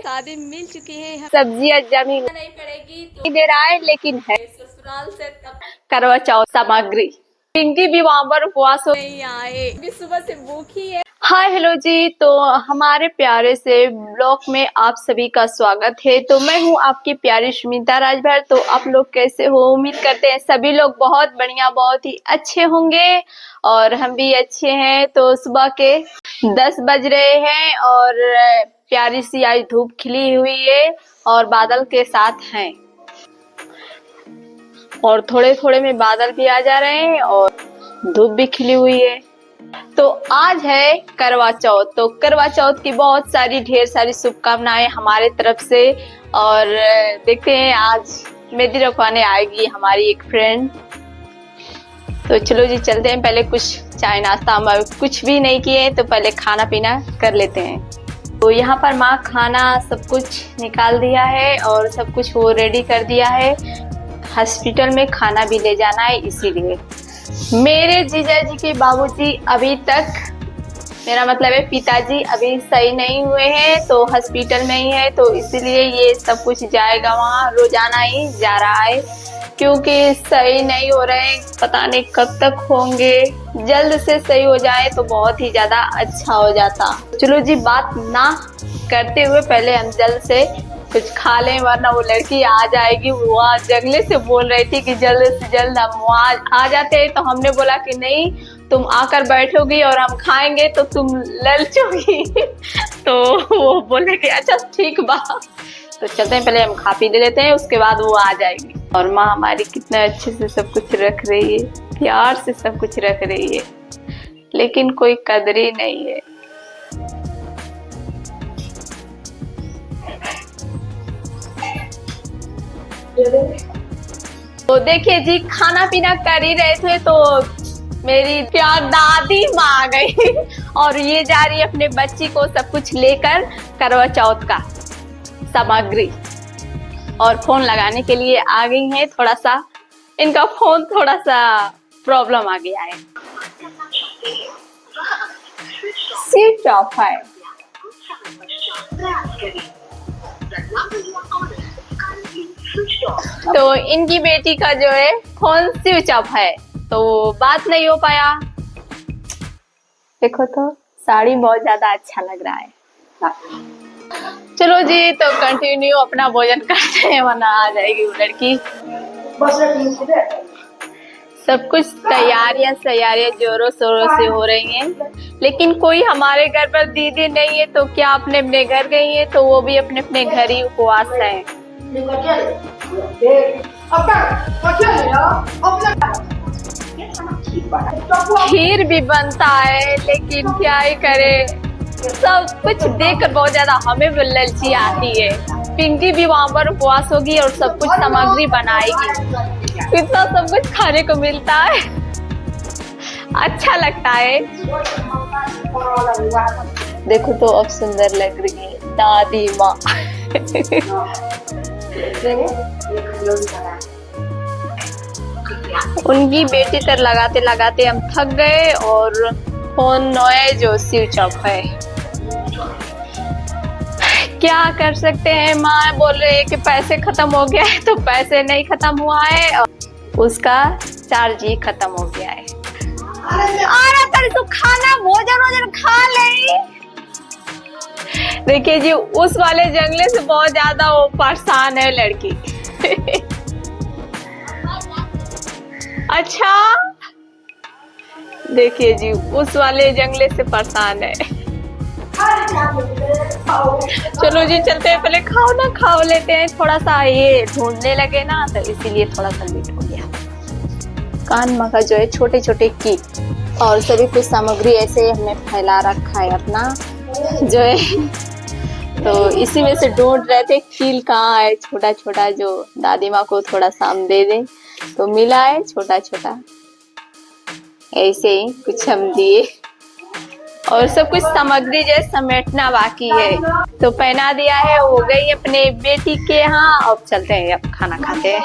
शादी मिल चुकी है, सब्जियां जमी नहीं पड़ेगी तो नहीं दे रहा है, लेकिन है ससुराल से तब करवा चौथ सामग्री। पिंकी भी वहां पर उपवास हो। नहीं आए, भी सुबह से भूखी है। हाय हेलो जी, तो हमारे प्यारे से ब्लॉग में आप सभी का स्वागत है। तो मैं हूँ आपकी प्यारी सुमिता राजभर। तो आप लोग कैसे हो? उम्मीद करते हैं सभी लोग बहुत बढ़िया, बहुत ही अच्छे होंगे और हम भी अच्छे हैं। तो सुबह के 10 बज रहे हैं और प्यारी सी आज धूप खिली हुई है और बादल के साथ हैं और थोड़े थोड़े में बादल भी आ जा रहे हैं और धूप भी खिली हुई है। तो आज है करवा चौथ। तो करवा चौथ की बहुत सारी ढेर सारी शुभकामनाएं हमारे तरफ से। और देखते हैं आज मेहंदी रखवाने आएगी हमारी एक फ्रेंड। तो चलो जी चलते हैं। पहले कुछ चाय नाश्ता हम कुछ भी नहीं किए तो पहले खाना पीना कर लेते हैं। तो यहाँ पर माँ खाना सब कुछ निकाल दिया है और सब कुछ वो रेडी कर दिया है। हॉस्पिटल में खाना भी ले जाना है, इसीलिए मेरे जीजा जी के बाबूजी अभी तक, मेरा मतलब है पिताजी अभी सही नहीं हुए हैं, तो हॉस्पिटल में ही है। तो इसीलिए ये सब कुछ जाएगा वहाँ, रोजाना ही जा रहा है क्योंकि सही नहीं हो रहे हैं। पता नहीं कब तक होंगे। जल्द से सही हो जाए तो बहुत ही ज्यादा अच्छा हो जाता। चलो जी बात ना करते हुए पहले हम जल्द से कुछ खा लें, वरना वो लड़की आ जाएगी। वो जंगले से बोल रही थी कि जल्द से जल्द हम वहाँ आ जाते हैं। तो हमने बोला कि नहीं, तुम आकर बैठोगी और हम खाएंगे तो तुम ललचोगी। तो वो बोले कि अच्छा ठीक बा। तो चलते हैं, पहले हम खा पी लेते हैं, उसके बाद वो आ जाएगी। और माँ हमारी कितना अच्छे से सब कुछ रख रही है, प्यार से सब कुछ रख रही है, लेकिन कोई कदर ही नहीं है। तो देखिए जी, खाना पीना कर ही रहे थे तो मेरी प्यार दादी माँ आ गई और ये जा रही है अपने बच्ची को सब कुछ लेकर करवा चौथ का सामग्री। और फोन लगाने के लिए आ गई है। थोड़ा सा इनका फोन थोड़ा सा प्रॉब्लम आ गया है, स्विच ऑफ है। तो इनकी बेटी का जो है फोन स्विच ऑफ है तो बात नहीं हो पाया। देखो तो साड़ी बहुत ज्यादा अच्छा लग रहा है। चलो जी तो कंटिन्यू अपना भोजन करते हैं, वरना आ जाएगी वो लड़की। सब कुछ तैयारियां जोरों शोरों से हो रही हैं, लेकिन कोई हमारे घर पर दीदी नहीं है। तो क्या अपने अपने घर गई है, तो वो भी अपने अपने घर ही उपवास है। खीर भी बनता है, लेकिन क्या ही करे, सब कुछ देखकर बहुत ज्यादा हमें भी ललची आती है। पिंकी भी वहां पर उपवास होगी और सब कुछ सामग्री बनाएगी। इतना सब कुछ खाने को मिलता है, अच्छा लगता है। देखो तो अब सुंदर लग रही है दादी माँ। उनकी बेटी तर लगाते लगाते हम थक गए और फोन नोए जो स्विच ऑफ है। क्या कर सकते हैं, माँ बोल रही है कि पैसे खत्म हो गया है, तो पैसे नहीं खत्म हुआ है और उसका चार्ज ही खत्म हो गया है। अरे तो खाना भोजन खा ले। देखिए जी, उस वाले जंगले से बहुत ज्यादा वो परेशान है लड़की। अच्छा देखिए जी, उस वाले जंगले से परेशान है। चलो जी चलते हैं, पहले खाओ ना, खाओ लेते हैं। थोड़ा सा ये ढूंढने लगे ना, तो इसीलिए थोड़ा सा लेट हो गया। कान मगा जो है छोटे छोटे की और सभी कुछ सामग्री ऐसे हमने फैला रखा है अपना जो है। तो इसी में से ढूंढ रहे थे कील कहाँ है, छोटा छोटा, जो दादी माँ को थोड़ा सा हम दे दें। तो मिला है छोटा छोटा, ऐसे ही कुछ हम दिए और सब कुछ सामग्री जो है समेटना बाकी है। तो पहना दिया है, हो गई अपने बेटी के यहाँ। अब चलते हैं, अब खाना खाते हैं।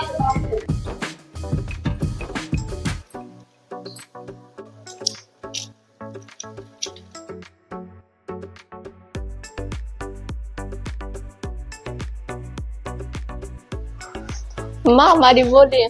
माँ हमारी बोल रही है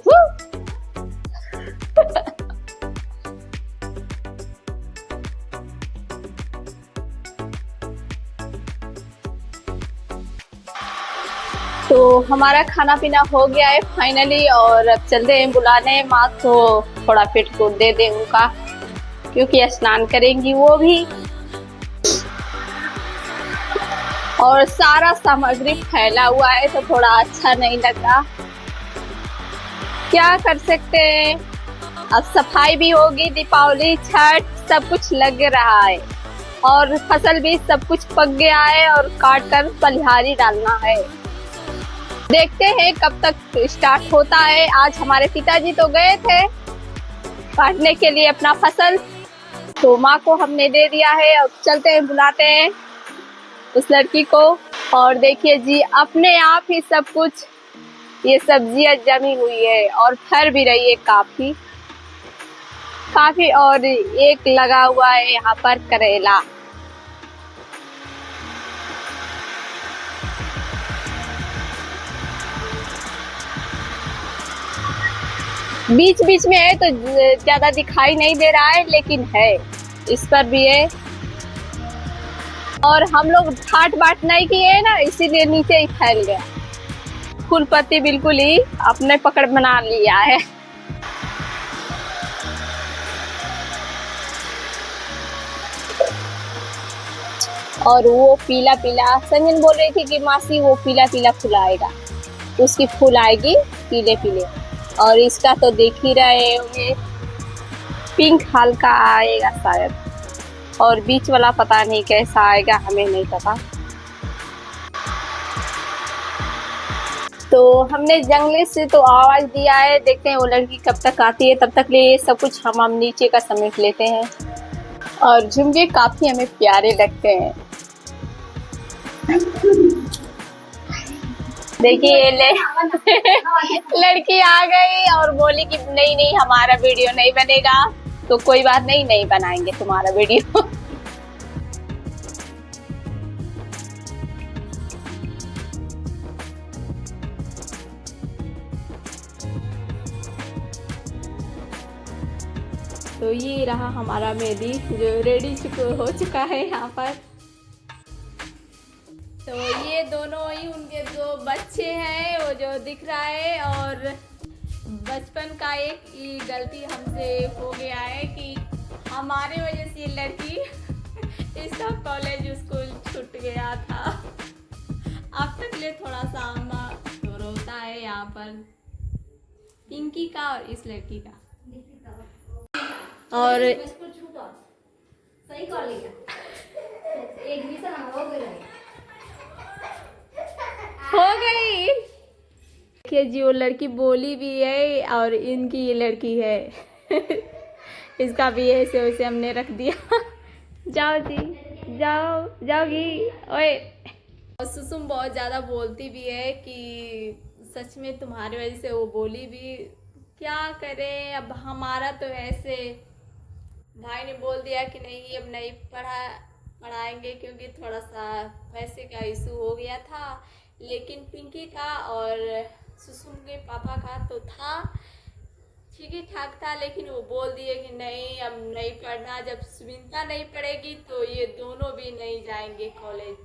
तो हमारा खाना पीना हो गया है फाइनली, और अब चलते हैं बुलाने माँ को, थोड़ा पेट को दे दे उनका, क्योंकि स्नान करेंगी वो भी। और सारा सामग्री फैला हुआ है तो थोड़ा अच्छा नहीं लगा, क्या कर सकते हैं। अब सफाई भी होगी, दीपावली छठ सब कुछ लग रहा है, और फसल भी सब कुछ पक गया है और काट कर पलिहारी डालना है। देखते हैं कब तक स्टार्ट होता है। आज हमारे पिताजी तो गए थे काटने के लिए अपना फसल, तो माँ को हमने दे दिया है। अब चलते हैं बुलाते हैं उस लड़की को। और देखिए जी, अपने आप ही सब कुछ ये सब्जियां जमी हुई है और फर भी रही है काफी काफी। और एक लगा हुआ है यहाँ पर करेला। बीच बीच में है तो ज्यादा दिखाई नहीं दे रहा है, लेकिन है, इस पर भी है। और हम लोग ठाट बाट नहीं किए है ना, इसीलिए नीचे ही फैल गया। फूल पत्ती बिल्कुल ही अपने पकड़ बना लिया है। और वो पीला पीला, संजन बोल रही थी कि मासी वो पीला पीला फूल आएगा, उसकी फूल आएगी पीले पीले। और इसका तो देख ही रहे होंगे, पिंक हल्का आएगा शायद, और बीच वाला पता नहीं कैसा आएगा, हमें नहीं पता। तो हमने जंगले से तो आवाज दिया है, देखते हैं वो लड़की कब तक आती है। तब तक लिए सब कुछ हम नीचे का समेट लेते हैं। और झुमके काफी हमें प्यारे लगते हैं। देखिए लड़की आ गई और बोली कि नहीं नहीं हमारा वीडियो नहीं बनेगा। तो कोई बात नहीं, नहीं बनाएंगे तुम्हारा वीडियो। तो ये रहा हमारा मेहंदी जो रेडी हो चुका है यहाँ पर। तो ये दोनों ही उनके दो बच्चे हैं, वो जो दिख रहा है। और बचपन का एक ये गलती हमसे हो गया है कि हमारे वजह से ये लड़की इसका कॉलेज स्कूल छूट गया था। अब तक ले थोड़ा सा तो रोता है यहाँ पर, पिंकी का और इस लड़की का। और सही कर लिया, एडमिशन हो गई। देखिए जी, वो लड़की बोली भी है और इनकी ये लड़की है। इसका भी ऐसे वैसे हमने रख दिया। जाओ जी, जाओ, जाओगी ओए। और सुसुम बहुत ज़्यादा बोलती भी है कि सच में तुम्हारी वजह से वो बोली भी, क्या करें अब, हमारा तो ऐसे भाई ने बोल दिया कि नहीं अब नहीं पढ़ाएंगे, क्योंकि थोड़ा सा पैसे का इशू हो गया था। लेकिन पिंकी का और सुसुम के पापा का तो था, ठीक ही ठाक था। लेकिन वो बोल दिए कि नहीं अब नहीं पढ़ना, जब सुमिता नहीं पढ़ेगी तो ये दोनों भी नहीं जाएंगे कॉलेज।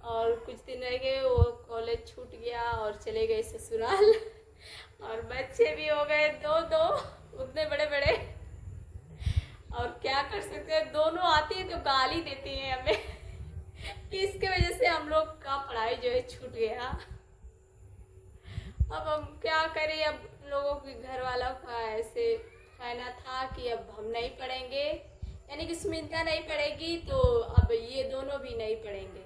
और कुछ दिन रह गए, वो कॉलेज छूट गया और चले गए ससुराल। और बच्चे भी हो गए दो दो, उतने बड़े बड़े। और क्या कर सकते हैं, दोनों आती है तो गाली देती हैं हमें। इसके वजह से हम लोग का पढ़ाई जो है छूट गया। अब हम क्या करें, अब लोगों के घर वालों का ऐसे कहना था कि अब हम नहीं पढ़ेंगे, यानी कि सुमिता नहीं पढ़ेगी तो अब ये दोनों भी नहीं पढ़ेंगे।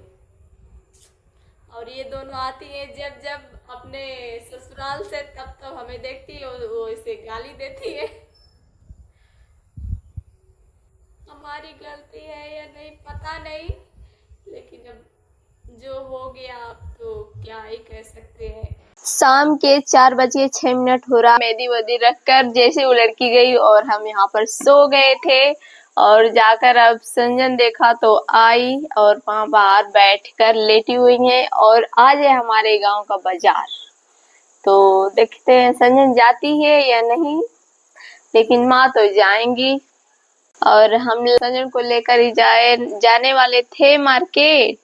और ये दोनों आती है जब जब अपने ससुराल से, तब तो हमें देखती है वो इसे गाली देती है। हमारी गलती है या नहीं पता नहीं, लेकिन अब जो हो गया अब तो क्या ही कह सकते हैं। शाम के 4:06 हो रहा, मेहंदी वेदी रखकर जैसे वो लड़की गई और हम यहाँ पर सो गए थे। और जाकर अब संजन देखा तो आई और वहाँ बाहर बैठकर लेटी हुई है। और आज है हमारे गांव का बाजार, तो देखते हैं संजन जाती है या नहीं, लेकिन माँ तो जाएंगी। और हम संजन को लेकर ही जाने वाले थे मार्केट,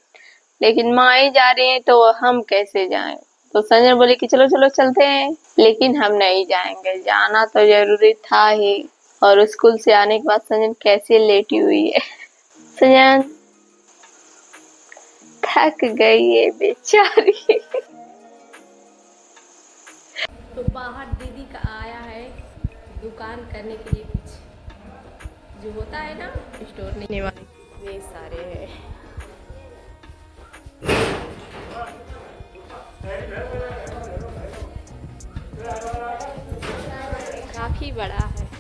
लेकिन माँ ही जा रही है तो हम कैसे जाएं। तो संजन बोले कि चलो चलो चलते हैं, लेकिन हम नहीं जाएंगे, जाना तो जरूरी था ही। और स्कूल से आने के बाद संजन कैसे लेटी हुई है। संजन थक गई है बेचारी। तो बाहर दीदी का आया है दुकान करने के लिए, कुछ जो होता है ना स्टोर नहीं वाले, ये सारे है। काफी बड़ा है।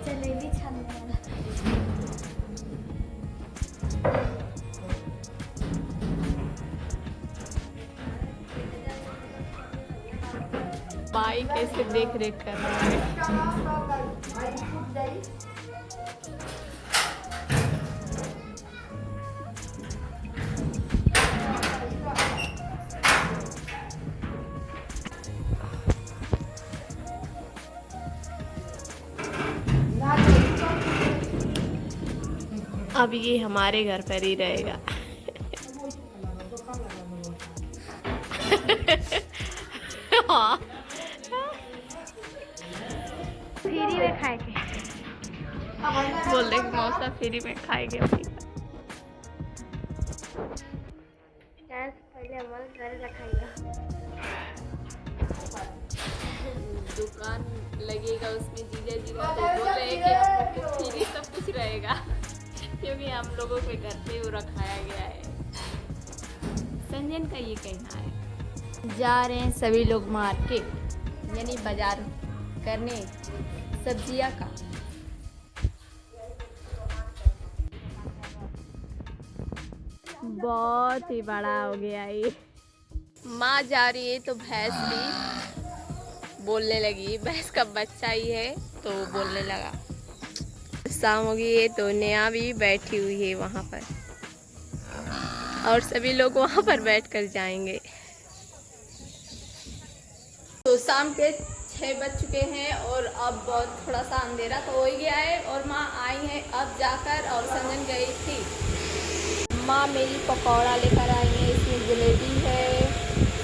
जलेबी छानने वाला। बाई कैसे देख रेख कर रहा है। अब ये हमारे घर पर ही रहेगा। हाँ। फ्री में खाएंगे। बोल रहे मौसा फ्री में खाएंगे अपनी। पहले हमारे घर रखाएगा। दुकान लगेगा उसमें जीजा जी तो बोल रहे हैं कि हम लोग को फ्री सब कुछ रहेगा, क्योंकि हम लोगों के घर पे वो रखाया गया है। संजन का ये कहना है। जा रहे हैं सभी लोग मार्केट यानी बाजार करने सब्जियां का। बहुत ही बड़ा हो गया ये। माँ जा रही है तो भैंस भी बोलने लगी, भैंस का बच्चा ही है तो बोलने लगा। शाम हो गई है तो नेहा भी बैठी हुई है वहाँ पर, और सभी लोग वहाँ पर बैठकर जाएंगे। तो शाम के 6 बज चुके हैं और अब बहुत थोड़ा सा अंधेरा तो हो ही गया है, और माँ आई है अब जाकर, और संजन गई थी। माँ मेरी पकौड़ा लेकर आई है, इसमें जलेबी है,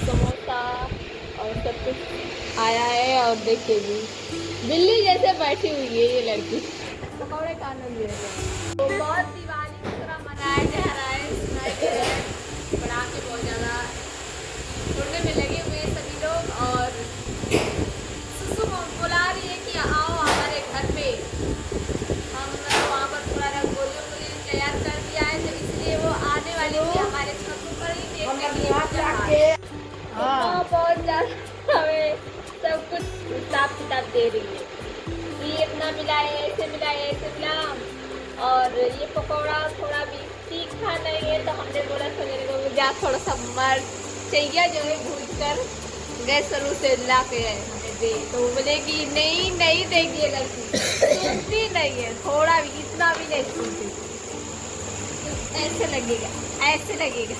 समोसा और सब कुछ आया है। और देखिए जी बिल्ली जैसे बैठी हुई है ये लड़की, पकौड़े का आनंद ले रही है। तो बहुत दिवाली की तरह मनाया जा रहा है, बना के बहुत ज़्यादा छोड़ने में लगे हुए हैं सभी लोग। और सुसु बुला रही है कि आओ हमारे घर पे, हम वहाँ पर थोड़ा रंगोली तैयार कर दिया है, तो इसलिए वो आने वाली थी हमारे छत पर ही देखने के लिए। बहुत ज़्यादा हमें सब कुछ हिसाब किताब दे रही है, ये इतना मिला है, ऐसे मिला है, ऐसे मिला। और ये पकौड़ा थोड़ा भी तीखा नहीं है, तो हमने बोला सवेरे को मुझे थोड़ा सा मर्च चाहिए जो है भूज कर गैस शुरू से ला के हमें दे। तो वो बोलेगी नहीं नहीं देगी, ये लड़की सुनती नहीं है, थोड़ा भी इतना भी नहीं सुनती, तो ऐसे लगेगा ऐसे लगेगा।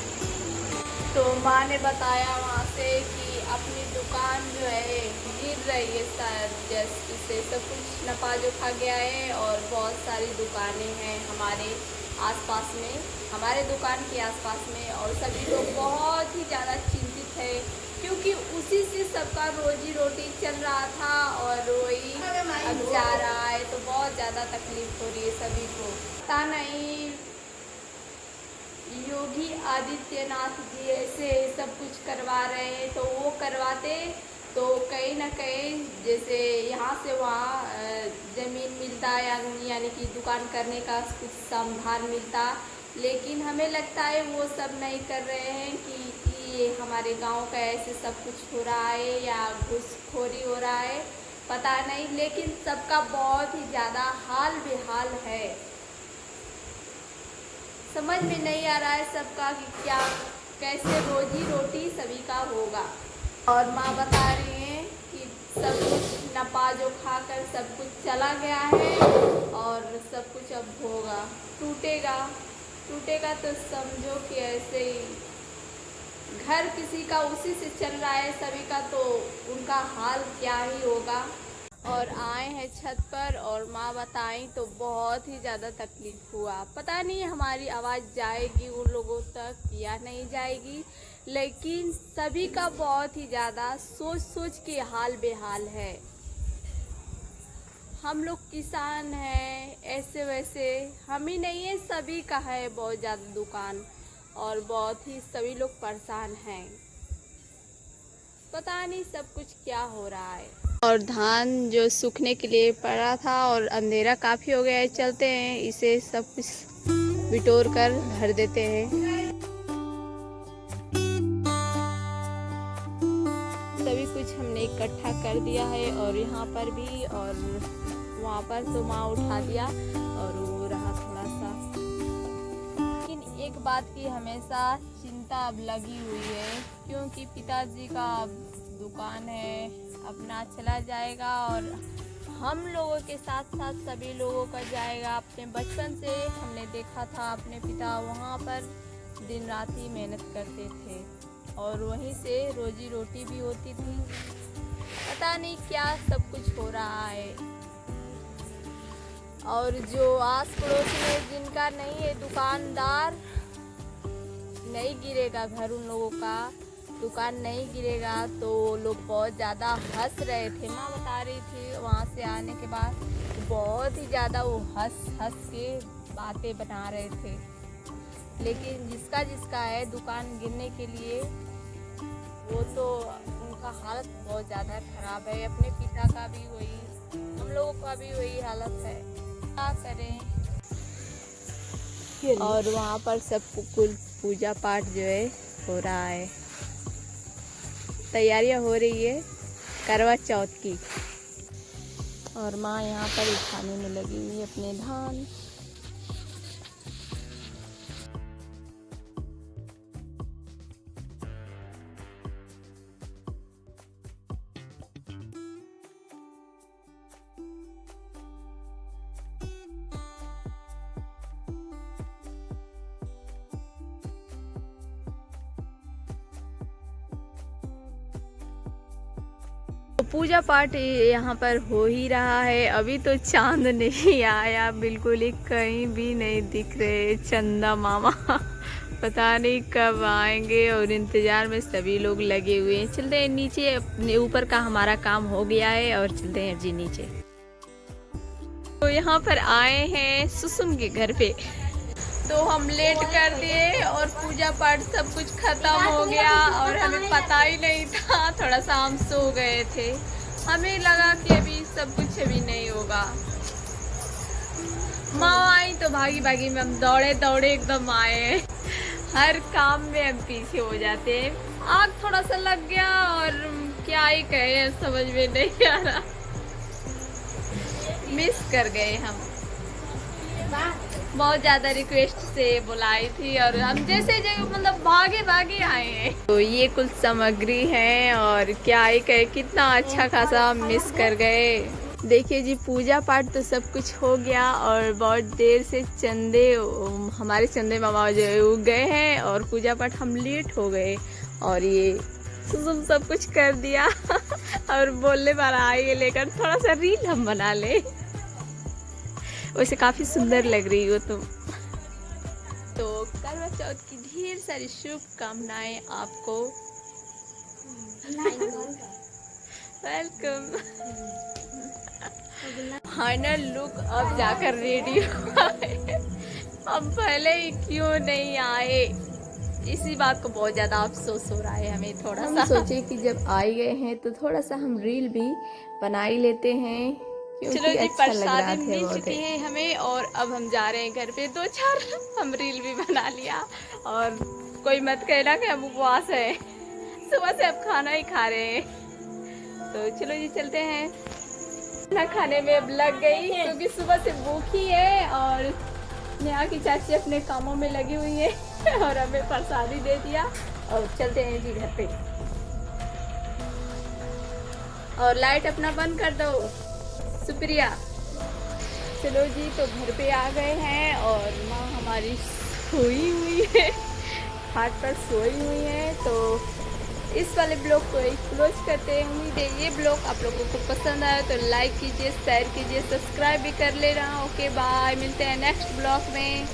तो माँ ने बताया वहाँ से कि अपनी दुकान जो है गिर रही है शायद, जैसे सब कुछ नपा जो खा गया है, और बहुत सारी दुकानें हैं हमारे आसपास में, हमारे दुकान के आसपास में, और सभी लोग बहुत ही ज़्यादा चिंतित है, क्योंकि उसी से सबका रोजी रोटी चल रहा था और वही अब जा रहा है, तो बहुत ज़्यादा तकलीफ हो रही है सभी को। पता नहीं योगी आदित्यनाथ जी ऐसे सब कुछ करवा रहे हैं, तो वो करवाते तो कहीं ना कहीं जैसे यहाँ से वहाँ ज़मीन मिलता, यानी कि दुकान करने का कुछ समाधान मिलता। लेकिन हमें लगता है वो सब नहीं कर रहे हैं कि ये हमारे गांव का ऐसे सब कुछ हो रहा है या घूसखोरी हो रहा है, पता नहीं। लेकिन सबका बहुत ही ज़्यादा हाल बेहाल है, समझ में नहीं आ रहा है सबका कि क्या कैसे रोजी रोटी सभी का होगा। और माँ बता रही हैं कि सब कुछ नपा जो खाकर सब कुछ चला गया है, और सब कुछ अब होगा, टूटेगा, टूटेगा तो समझो कि ऐसे ही घर किसी का उसी से चल रहा है सभी का, तो उनका हाल क्या ही होगा। और आए हैं छत पर और माँ बताई तो बहुत ही ज़्यादा तकलीफ़ हुआ। पता नहीं हमारी आवाज़ जाएगी उन लोगों तक या नहीं जाएगी, लेकिन सभी का बहुत ही ज़्यादा सोच सोच के हाल बेहाल है। हम लोग किसान हैं, ऐसे वैसे हम ही नहीं है, सभी का है बहुत ज़्यादा दुकान, और बहुत ही सभी लोग परेशान हैं। पता नहीं सब कुछ क्या हो रहा है। और धान जो सूखने के लिए पड़ा था और अंधेरा काफ़ी हो गया है, चलते हैं इसे सब कुछ बिटोर कर भर देते हैं। सभी कुछ हमने इकट्ठा कर दिया है और यहाँ पर भी, और वहाँ पर तो माँ उठा दिया और वो रहा थोड़ा सा। लेकिन एक बात की हमेशा चिंता अब लगी हुई है, क्योंकि पिताजी का दुकान है, अपना चला जाएगा और हम लोगों के साथ साथ सभी लोगों का जाएगा। अपने बचपन से हमने देखा था अपने पिता वहाँ पर दिन रात ही मेहनत करते थे और वहीं से रोजी रोटी भी होती थी। पता नहीं क्या सब कुछ हो रहा है। और जो आस पड़ोस में जिनका नहीं है दुकानदार, नहीं गिरेगा घर, उन लोगों का दुकान नहीं गिरेगा, तो लोग बहुत ज़्यादा हंस रहे थे। माँ बता रही थी वहाँ से आने के बाद बहुत ही ज़्यादा वो हंस हंस के बातें बना रहे थे। लेकिन जिसका जिसका है दुकान गिरने के लिए, वो तो उनका हालत बहुत ज़्यादा ख़राब है। अपने पिता का भी वही, हम लोगों का भी वही हालत है, क्या करें। और वहाँ पर सब कुल पूजा पाठ जो है हो रहा है, तैयारियां हो रही है करवा चौथ की। और माँ यहाँ पर उठाने में लगी हुई है अपने धान। पूजा पाठ यहाँ पर हो ही रहा है। अभी तो चांद नहीं आया, बिल्कुल ही कहीं भी नहीं दिख रहे चंदा मामा। पता नहीं कब आएंगे और इंतजार में सभी लोग लगे हुए हैं। चलते हैं नीचे, अपने ऊपर का हमारा काम हो गया है और चलते हैं जी नीचे। तो यहाँ पर आए हैं सुसुम के घर पे, तो हम लेट कर दिए और पूजा पाठ सब कुछ खत्म हो गया और हमें पता ही नहीं था। थोड़ा सा हम सो गए थे, हमें लगा कि अभी सब कुछ अभी नहीं होगा। माँ आई तो भागी भागी में हम दौड़े दौड़े एकदम आए। हर काम में हम पीछे हो जाते हैं। आग थोड़ा सा लग गया और क्या ही कहे, समझ में नहीं आ रहा, मिस कर गए हम। बहुत ज़्यादा रिक्वेस्ट से बुलाई थी और हम जैसे जगह मतलब भागे भागे आए हैं। तो ये कुल सामग्री है और क्या ही कहे, कितना अच्छा खासा मिस कर गए। देखिए जी, पूजा पाठ तो सब कुछ हो गया और बहुत देर से चंदे, हमारे चंदे मामा जो है उग गए हैं और पूजा पाठ हम लेट हो गए। और ये सुसुम सब कुछ कर दिया और बोलने वाला आइए लेकर थोड़ा सा रील हम बना ले। वैसे काफ़ी सुंदर लग रही हो तुम। तो करवा चौथ की ढेर सारी शुभकामनाएं आपको। वेलकम। फाइनल लुक अब जाकर रेडी हुआ है। हम पहले ही क्यों नहीं आए, इसी बात को बहुत ज़्यादा अफसोस हो रहा है हमें। थोड़ा सा सोचे कि जब आ गए हैं तो थोड़ा सा हम रील भी बना ही लेते हैं। चलो जी, प्रसाद मिल चुकी है हमें और अब हम जा रहे हैं घर पे। 2-4 हम रील भी बना लिया और कोई मत कहना कि हम उपवास है, सुबह से अब खाना ही खा रहे हैं। तो चलो जी चलते हैं। खाना खाने में अब लग गई क्योंकि सुबह से भूखी है और नेहा की चाची अपने कामों में लगी हुई है और हमें प्रसादी दे दिया और चलते हैं जी घर पे। और लाइट अपना बंद कर दो, शुक्रिया। चलो जी, तो घर पे आ गए हैं और माँ हमारी सोई हुई है, खाट पर सोई हुई है। तो इस वाले ब्लॉग को क्लोज करते हैं। उम्मीद है ये ब्लॉग आप लोगों को पसंद आया तो लाइक कीजिए, शेयर कीजिए, सब्सक्राइब भी कर लेना। ओके बाय, मिलते हैं नेक्स्ट ब्लॉग में।